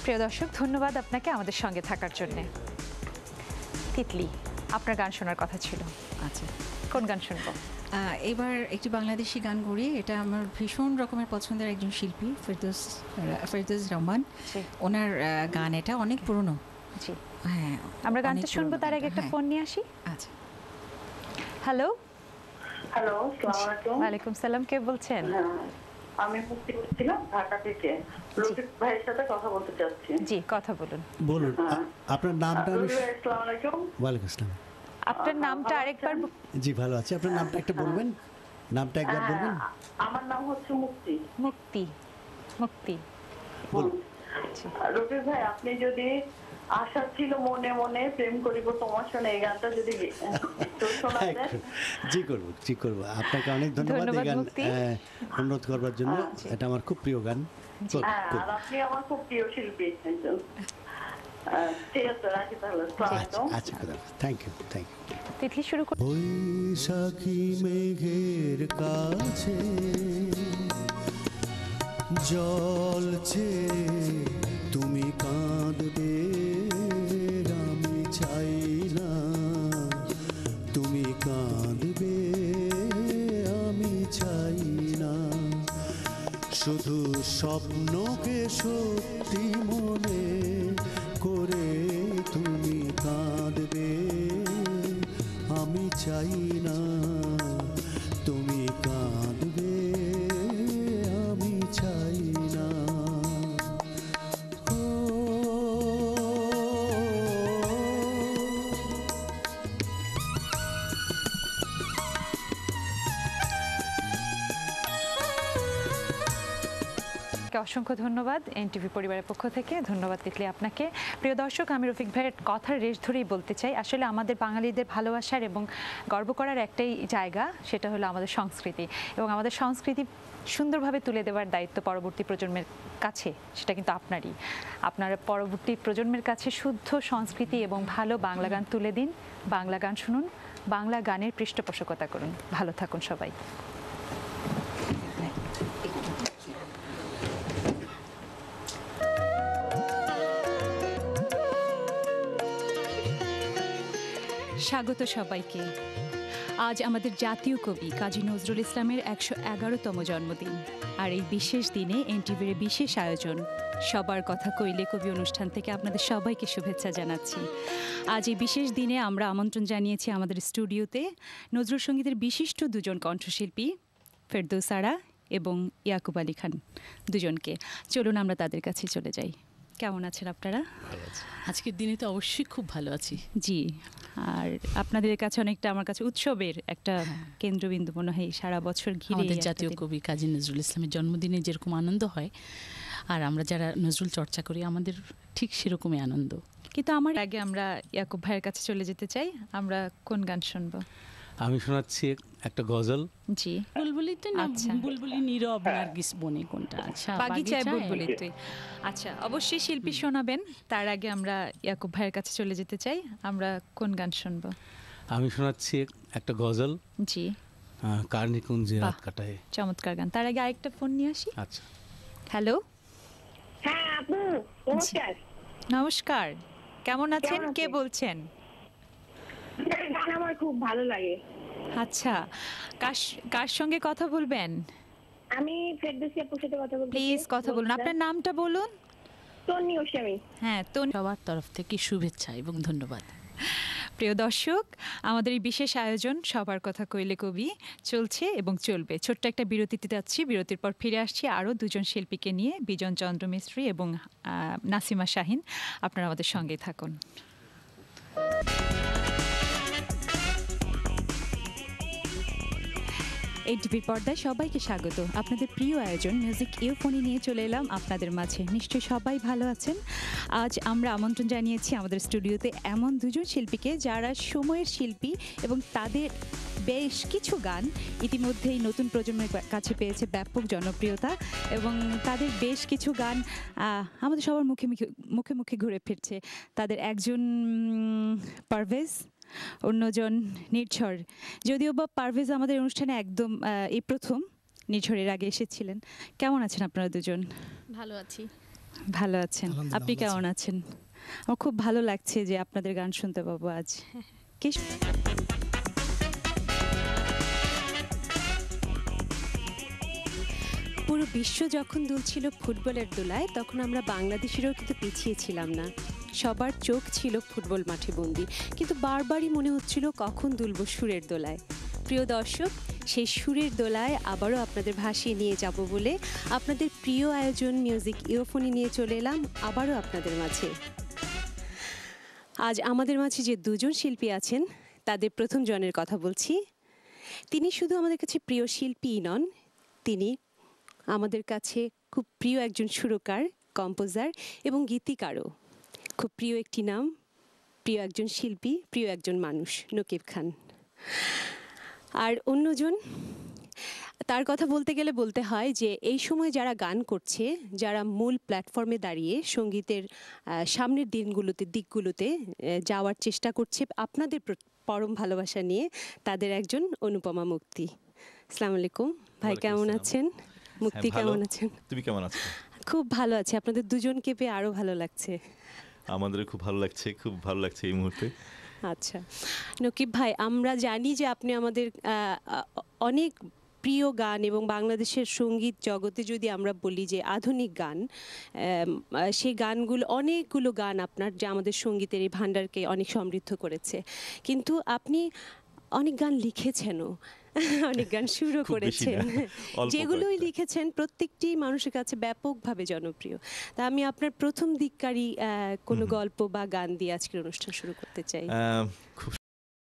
প্রিয় দর্শক, ধন্যবাদ আপনাকে আমাদের সঙ্গে থাকার জন্য। তিতলি, আপনার গান শোনার কথা ছিল। আচ্ছা, কোন গান শুনবো? এবার একটি বাংলাদেশি গান করি। এটা আমার ভীষণ রকমের পছন্দের একজন শিল্পী, ফেরদৌস রহমান। ওনার গান, এটা অনেক পুরনো। জি, হ্যাঁ, আমরা গানটা শুনবো, তার আগে একটা ফোন নিয়ে আসি। আচ্ছা, হ্যালো। হ্যালো, আসসালামু আলাইকুম। ওয়ালাইকুম সালাম, কে বলছেন? আমি মুক্তি বলছিলাম ঢাকা থেকে। রফিক ভাইয়ের সাথে কথা বলতে চাচ্ছি। জি, কথা বলুন। বলুন আপনার নামটা। আসসালামু আলাইকুম। ওয়ালাইকুম আসসালাম। আপনার নামটা আরেকবার। জি, ভালো আছি। আপনার নামটা একটা বলবেন, নামটা একবার বলবেন। আমার নাম হচ্ছে মুক্তি। মুক্তি, মুক্তি। বলুন। রফিক ভাই, আপনি যদি আশা ছিল মনে মনে প্রেম করিব তোমার সঙ্গে, এই গানটা যদি শোনাতেন। জি করবো। আপনাকে অনেক ধন্যবাদ এই গান অনুরোধ করবার জন্য। এটা আমার খুব প্রিয় গান। আর আপনি আমার খুব প্রিয় শিল্পী একজন। ঠিক আছে, রাখি তাহলে। আচ্ছা, থ্যাংক ইউ। তিতলি, শুরু করুন। বৈশাখী মেঘের কাছে জল ছেড়ে তুমি কাঁদবে, আমি চাই না তুমি কাঁদবে, আমি চাই না। শুধু স্বপ্নকে সত্যি মনে করে তুমি কাঁদবে, আমি চাই না তুমি কাঁদবে, আমি চাই না। অসংখ্য ধন্যবাদ এনটিভি পরিবারের পক্ষ থেকে। ধন্যবাদ তিতলি আপনাকে। প্রিয় দর্শক, আমি রফিক ভাইয়ের কথার রেশ ধরেই বলতে চাই, আসলে আমাদের বাঙালিদের ভালোবাসার এবং গর্ব করার একটাই জায়গা, সেটা হলো আমাদের সংস্কৃতি। এবং আমাদের সংস্কৃতি সুন্দরভাবে তুলে দেওয়ার দায়িত্ব পরবর্তী প্রজন্মের কাছে, সেটা কিন্তু আপনারই। আপনারা পরবর্তী প্রজন্মের কাছে শুদ্ধ সংস্কৃতি এবং ভালো বাংলা গান তুলে দিন। বাংলা গান শুনুন, বাংলা গানের পৃষ্ঠপোষকতা করুন। ভালো থাকুন সবাই। স্বাগত সবাইকে। আজ আমাদের জাতীয় কবি কাজী নজরুল ইসলামের ১১১তম জন্মদিন। আর এই বিশেষ দিনে এনটিভির বিশেষ আয়োজন সবার কথা কইলে কবি অনুষ্ঠান থেকে আপনাদের সবাইকে শুভেচ্ছা জানাচ্ছি। আজ এই বিশেষ দিনে আমরা আমন্ত্রণ জানিয়েছি আমাদের স্টুডিওতে নজরুল সঙ্গীতের বিশিষ্ট দুজন কণ্ঠশিল্পী, ফেরদৌস আরা এবং ইয়াকুব আলী খান, দুজনকে। চলুন আমরা তাদের কাছে চলে যাই। কেমন আছেন আপনারা? আজকের দিনে তো অবশ্যই খুব ভালো আছি। জি, আর আপনাদের কাছে অনেকটা আমার কাছে উৎসবের একটা কেন্দ্রবিন্দু মনে হয়। সারা বছর ঘিরে আমাদের জাতীয় কবি কাজী নজরুল ইসলামের জন্মদিনে যেরকম আনন্দ হয়, আর আমরা যারা নজরুল চর্চা করি আমাদের ঠিক সেরকমই আনন্দ। কিন্তু আমার আগে আমরা ইয়াকুব ভাইয়ের কাছে চলে যেতে চাই। আমরা কোন গান শুনবো? আমি শোনাচ্ছি একটা গজল। জি, বুলবুলি তো না, বুলবুলি নীরব নার্গিস বনে কোনটা? আচ্ছা, বাগিচায় বুলবুলি তুই। আচ্ছা, অবশ্যই শিল্পী শোনাবেন। তার আগে আমরা ইয়াকুব ভাইয়ের কাছে চলে যেতে চাই। আমরা কোন গান শুনবো? আমি শোনাচ্ছি একটা গজল। জি, কার্নিকুঞ্জে রাত কাটায়। চমৎকার গান। তার আগে আরেকটা ফোন নিয়ে আসি। আচ্ছা, হ্যালো। হ্যাঁ আপু, নমস্কার। নমস্কার, কেমন আছেন? কে বলছেন? গান আমার খুব ভালো লাগে। আচ্ছা, কার সঙ্গে কথা বলবেন? আমি ফেরদৌসী আপুর সাথে কথা বলতে। প্লিজ কথা বলুন। আপনার নামটা বলুন। তন্নি ওশামি। হ্যাঁ, তন্নি। সবার তরফ থেকে শুভেচ্ছা এবং ধন্যবাদ। প্রিয় দর্শক, আমাদের এই বিশেষ আয়োজন সবার কথা কইলে কবি চলছে এবং চলবে। ছোট্ট একটা বিরতিতে যাচ্ছি। বিরতির পর ফিরে আসছি আরও দুজন শিল্পীকে নিয়ে, বিজন চন্দ্র মিস্ত্রি এবং নাসিমা শাহিন। আপনারা আমাদের সঙ্গেই থাকুন। এনটিভির পর্দায় সবাইকে স্বাগত। আপনাদের প্রিয় আয়োজন মিউজিক ইউফোনি নিয়ে চলে এলাম আপনাদের মাঝে। নিশ্চয়ই সবাই ভালো আছেন। আজ আমরা আমন্ত্রণ জানিয়েছি আমাদের স্টুডিওতে এমন দুজন শিল্পীকে যারা সময়ের শিল্পী এবং তাদের বেশ কিছু গান ইতিমধ্যেই নতুন প্রজন্মের কাছে পেয়েছে ব্যাপক জনপ্রিয়তা এবং তাদের বেশ কিছু গান আমাদের সবার মুখে মুখে ঘুরে ফিরছে। তাদের একজন পারভেজ, অন্যজন নির্ঝর। যদিও বা পারভেজ আমাদের অনুষ্ঠানে একদম এই প্রথম, নির্ঝরের আগে এসেছিলেন। কেমন আছেন আপনারা দুজন? ভালো আছি। ভালো আছেন, আলহামদুলিল্লাহ, আপনি ভালো কেমন আছেন? আমার খুব ভালো লাগছে যে আপনাদের গান শুনতে পাবো আজ। কে পুরো বিশ্ব যখন দুলছিল ফুটবলের দোলায়, তখন আমরা বাংলাদেশিরাও কিন্তু পিছিয়ে ছিলাম না। সবার চোখ ছিল ফুটবল মাঠে বন্দি, কিন্তু বারবারই মনে হচ্ছিল কখন দুলব সুরের দোলায়। প্রিয় দর্শক, সেই সুরের দোলায় আবারও আপনাদের ভাসিয়ে নিয়ে যাব বলে আপনাদের প্রিয় আয়োজন মিউজিক ইউফোনি নিয়ে চলে এলাম আবারও আপনাদের মাঝে। আজ আমাদের মাঝে যে দুজন শিল্পী আছেন, তাদের প্রথম জনের কথা বলছি। তিনি শুধু আমাদের কাছে প্রিয় শিল্পীই নন, তিনি আমাদের কাছে খুব প্রিয় একজন সুরকার, কম্পোজার এবং গীতিকারও। খুব প্রিয় একটি নাম, প্রিয় একজন শিল্পী, প্রিয় একজন মানুষ, নকিব খান। আর অন্যজন, তার কথা বলতে গেলে বলতে হয় যে এই সময় যারা গান করছে, যারা মূল প্ল্যাটফর্মে দাঁড়িয়ে সঙ্গীতের সামনের দিকগুলোতে যাওয়ার চেষ্টা করছে আপনাদের পরম ভালোবাসা নিয়ে, তাদের একজন অনুপমা মুক্তি। আসসালামু আলাইকুম ভাই, কেমন আছেন? মুক্তি কেমন আছেন? তুমি কেমন আছো? খুব ভালো আছি, আপনাদের দুজনকে পেয়ে আরো ভালো লাগছে। আমাদের খুব ভালো লাগছে এই মুহূর্তে। আচ্ছা নকিব ভাই, আমরা জানি যে আপনি আমাদের অনেক প্রিয় গান, এবং বাংলাদেশের সঙ্গীত জগতে যদি আমরা বলি যে আধুনিক গান, সেই গানগুলো, অনেকগুলো গান আপনার, যা আমাদের সঙ্গীতের এই ভাণ্ডারকে অনেক সমৃদ্ধ করেছে। কিন্তু আপনি অনেক গান লিখেছেনও, অনেক গান শুরু করেছেন, যেগুলোই লিখেছেন প্রত্যেকটি মানুষের কাছে ব্যাপকভাবে জনপ্রিয়। তা আমি আপনার প্রথম দিককারী কোনো গল্প বা গান দিয়ে আজকের অনুষ্ঠান শুরু করতে চাই। খুব